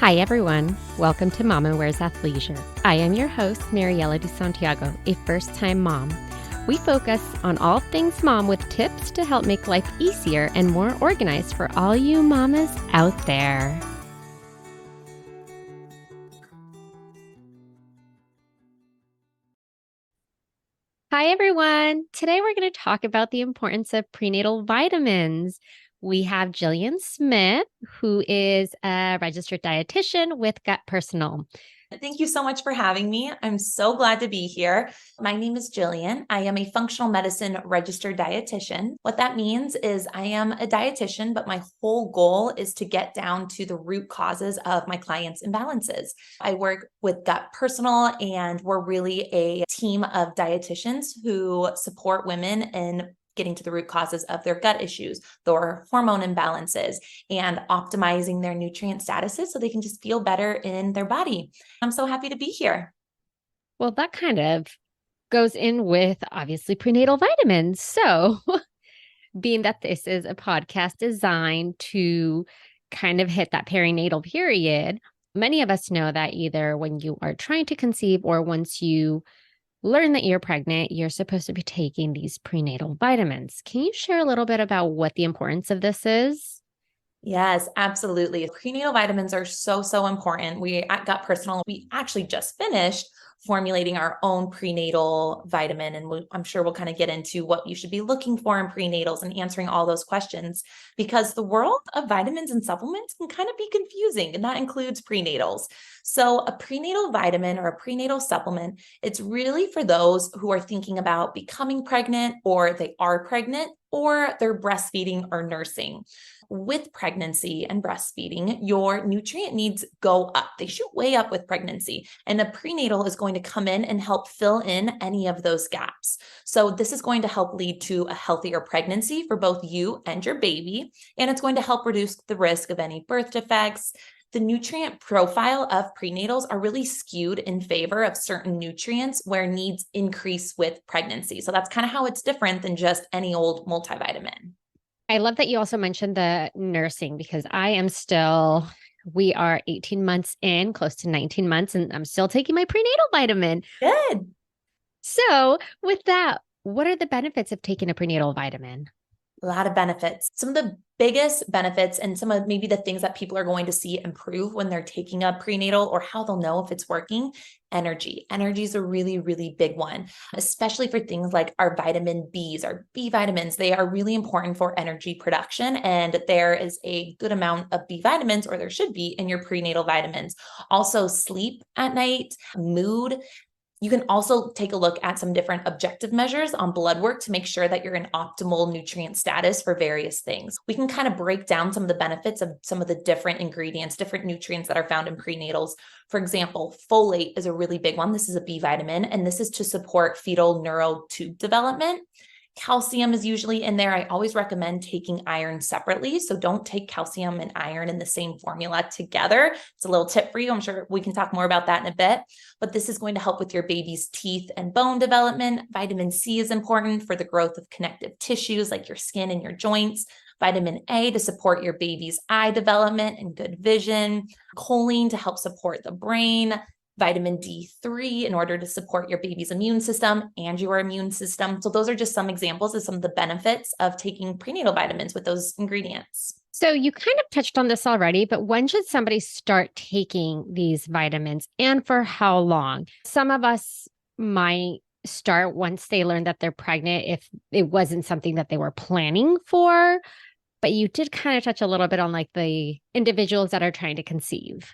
Hi, everyone. Welcome to Mama Wears Athleisure. I am your host, Mariela de Santiago, a first-time mom. We focus on all things mom with tips to help make life easier and more organized for all you mamas out there. Hi, everyone. Today we're going to talk about the importance of prenatal vitamins. We have Jillian Smith, who is a registered dietitian with Gut Personal. Thank you so much for having me. I'm so glad to be here. My name is Jillian. I am a functional medicine registered dietitian. What that means is I am a dietitian, but my whole goal is to get down to the root causes of my clients' imbalances. I work with Gut Personal, and we're really a team of dietitians who support women in getting to the root causes of their gut issues, their hormone imbalances, and optimizing their nutrient statuses so they can just feel better in their body. I'm so happy to be here. Well, that kind of goes in with obviously prenatal vitamins. So, being that this is a podcast designed to kind of hit that perinatal period, many of us know that either when you are trying to conceive or once you learn that you're pregnant, you're supposed to be taking these prenatal vitamins. Can you share a little bit about what the importance of this is? Yes, absolutely. Prenatal vitamins are so important. We at Gut Personal, we actually just finished formulating our own prenatal vitamin. And I'm sure we'll kind of get into what you should be looking for in prenatals and answering all those questions because the world of vitamins and supplements can kind of be confusing, and that includes prenatals. So a prenatal vitamin or a prenatal supplement, it's really for those who are thinking about becoming pregnant, or they are pregnant, or they're breastfeeding or nursing. With pregnancy and breastfeeding, your nutrient needs go up. They shoot way up with pregnancy, and a prenatal is going to come in and help fill in any of those gaps. So this is going to help lead to a healthier pregnancy for both you and your baby, and it's going to help reduce the risk of any birth defects. The nutrient profile of prenatals are really skewed in favor of certain nutrients where needs increase with pregnancy. So that's kind of how it's different than just any old multivitamin. I love that you also mentioned the nursing because we are 18 months in, close to 19 months, and I'm still taking my prenatal vitamin. Good. So, with that, what are the benefits of taking a prenatal vitamin? A lot of benefits. Some of the biggest benefits and some of maybe the things that people are going to see improve when they're taking a prenatal, or how they'll know if it's working: energy. Energy is a really big one, especially for things like our vitamin Bs, our B vitamins. They are really important for energy production, and there is a good amount of B vitamins, or there should be, in your prenatal vitamins. Also, sleep at night, mood. You can also take a look at some different objective measures on blood work to make sure that you're in optimal nutrient status for various things. We can kind of break down some of the benefits of some of the different ingredients, different nutrients that are found in prenatals. For example, folate is a really big one. This is a B vitamin, and this is to support fetal neural tube development. Calcium is usually in there. I always recommend taking iron separately. So don't take calcium and iron in the same formula together. It's a little tip for you. I'm sure we can talk more about that in a bit, but this is going to help with your baby's teeth and bone development. Vitamin C is important for the growth of connective tissues like your skin and your joints. Vitamin A to support your baby's eye development and good vision. Choline to help support the brain. Vitamin D3 in order to support your baby's immune system and your immune system. So those are just some examples of some of the benefits of taking prenatal vitamins with those ingredients. So, you kind of touched on this already, but when should somebody start taking these vitamins and for how long? Some of us might start once they learn that they're pregnant if it wasn't something that they were planning for. But you did kind of touch a little bit on like the individuals that are trying to conceive.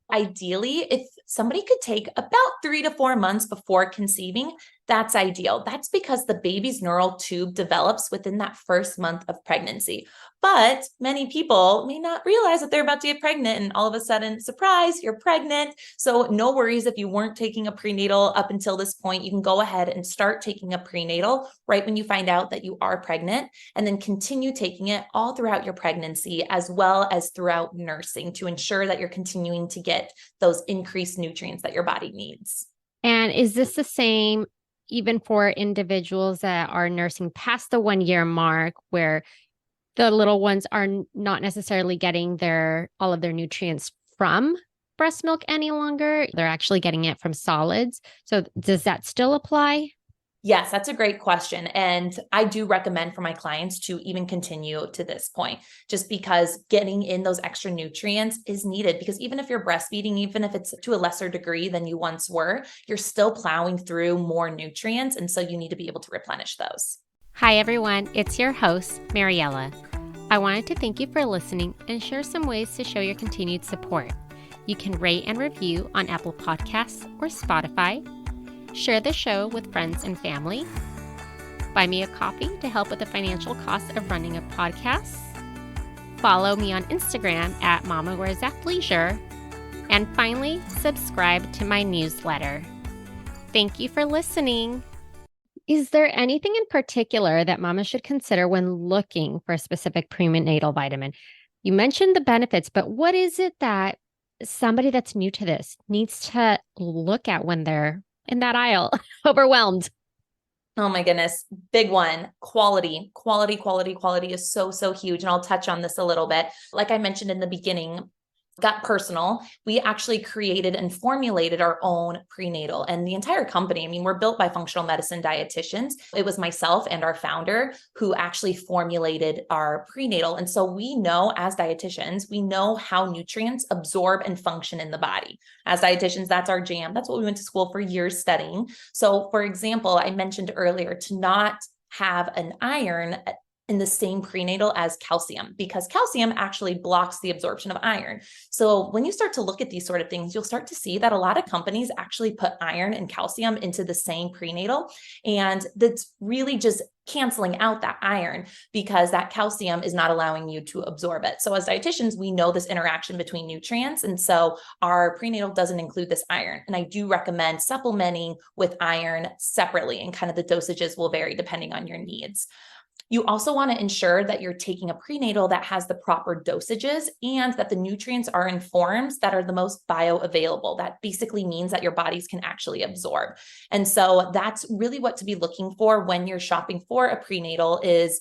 Ideally, if somebody could take about 3 to 4 months before conceiving, that's ideal. That's because the baby's neural tube develops within that first month of pregnancy. But many people may not realize that they're about to get pregnant, and all of a sudden, surprise, you're pregnant. So no worries if you weren't taking a prenatal up until this point. You can go ahead and start taking a prenatal right when you find out that you are pregnant, and then continue taking it all throughout your pregnancy as well as throughout nursing to ensure that you're continuing to get those increased nutrients that your body needs. And is this the same even for individuals that are nursing past the 1 year mark where the little ones are not necessarily getting all of their nutrients from breast milk any longer. They're actually getting it from solids. So does that still apply? Yes, that's a great question. And I do recommend for my clients to even continue to this point, just because getting in those extra nutrients is needed. Because even if you're breastfeeding, even if it's to a lesser degree than you once were, you're still plowing through more nutrients. And so you need to be able to replenish those. Hi, everyone. It's your host, Mariella. I wanted to thank you for listening and share some ways to show your continued support. You can rate and review on Apple Podcasts or Spotify. Share the show with friends and family. Buy me a coffee to help with the financial cost of running a podcast. Follow me on Instagram at mamawearsathleisure. And finally, subscribe to my newsletter. Thank you for listening. Is there anything in particular that mama should consider when looking for a specific prenatal vitamin? You mentioned the benefits, but what is it that somebody that's new to this needs to look at when they're in that aisle, overwhelmed? Oh my goodness. Big one. Quality is so, so huge. And I'll touch on this a little bit. Like I mentioned in the beginning, got personal. We actually created and formulated our own prenatal, and the entire company. I mean, we're built by functional medicine dietitians. It was myself and our founder who actually formulated our prenatal. And so we know as dietitians, we know how nutrients absorb and function in the body. As dietitians, that's our jam. That's what we went to school for years studying. So for example, I mentioned earlier to not have an iron in the same prenatal as calcium, because calcium actually blocks the absorption of iron. So when you start to look at these sort of things, you'll start to see that a lot of companies actually put iron and calcium into the same prenatal. And that's really just canceling out that iron because that calcium is not allowing you to absorb it. So as dietitians, we know this interaction between nutrients. And so our prenatal doesn't include this iron. And I do recommend supplementing with iron separately, and kind of the dosages will vary depending on your needs. You also want to ensure that you're taking a prenatal that has the proper dosages and that the nutrients are in forms that are the most bioavailable. That basically means that your bodies can actually absorb. And so that's really what to be looking for when you're shopping for a prenatal, is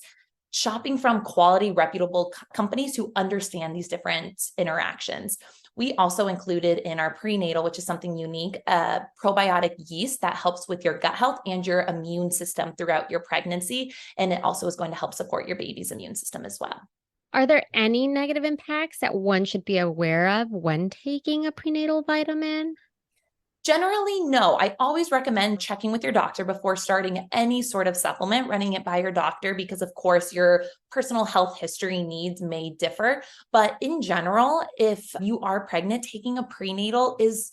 shopping from quality, reputable companies who understand these different interactions. We also included in our prenatal, which is something unique, a probiotic yeast that helps with your gut health and your immune system throughout your pregnancy. And it also is going to help support your baby's immune system as well. Are there any negative impacts that one should be aware of when taking a prenatal vitamin? Generally, no. I always recommend checking with your doctor before starting any sort of supplement, running it by your doctor, because of course your personal health history needs may differ. But in general, if you are pregnant, taking a prenatal is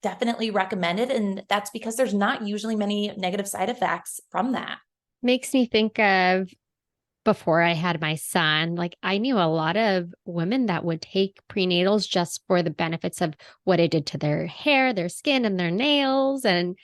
definitely recommended. And that's because there's not usually many negative side effects from that. Makes me think of before I had my son, like I knew a lot of women that would take prenatals just for the benefits of what it did to their hair, their skin, and their nails, and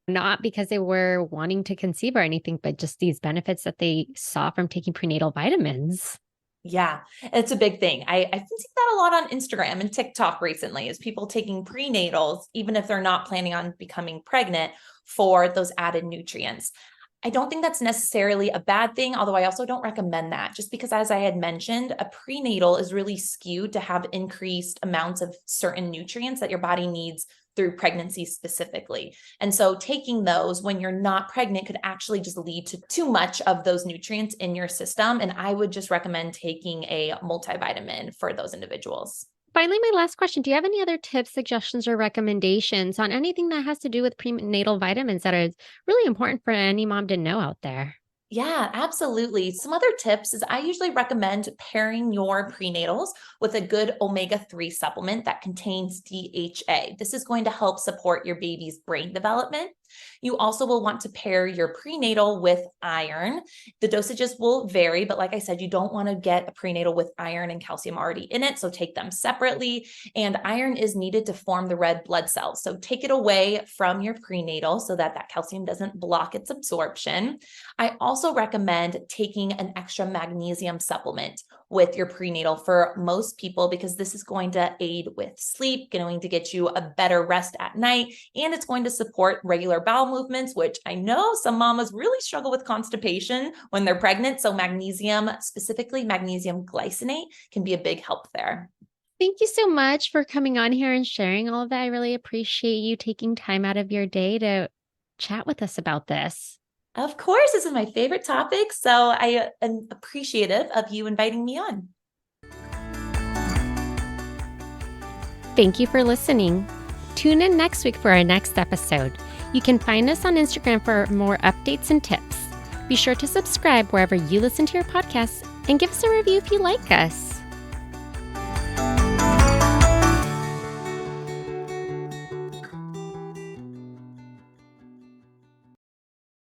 not because they were wanting to conceive or anything, but just these benefits that they saw from taking prenatal vitamins. Yeah, it's a big thing. I've been seeing that a lot on Instagram and TikTok recently, is people taking prenatals, even if they're not planning on becoming pregnant, for those added nutrients. I don't think that's necessarily a bad thing, although I also don't recommend that, just because, as I had mentioned, a prenatal is really skewed to have increased amounts of certain nutrients that your body needs through pregnancy specifically. And so taking those when you're not pregnant could actually just lead to too much of those nutrients in your system. And I would just recommend taking a multivitamin for those individuals. Finally, my last question. Do you have any other tips, suggestions, or recommendations on anything that has to do with prenatal vitamins that is really important for any mom to know out there? Yeah, absolutely. Some other tips is I usually recommend pairing your prenatals with a good omega-3 supplement that contains DHA. This is going to help support your baby's brain development. You also will want to pair your prenatal with iron. The dosages will vary, but like I said, you don't want to get a prenatal with iron and calcium already in it, so take them separately. And iron is needed to form the red blood cells, so take it away from your prenatal so that that calcium doesn't block its absorption. I also recommend taking an extra magnesium supplement with your prenatal for most people, because this is going to aid with sleep, going to get you a better rest at night, and it's going to support regular bowel movements, which I know some mamas really struggle with constipation when they're pregnant. So magnesium, specifically magnesium glycinate, can be a big help there. Thank you so much for coming on here and sharing all of that. I really appreciate you taking time out of your day to chat with us about this. Of course, this is my favorite topic, so I am appreciative of you inviting me on. Thank you for listening. Tune in next week for our next episode. You can find us on Instagram for more updates and tips. Be sure to subscribe wherever you listen to your podcasts and give us a review if you like us.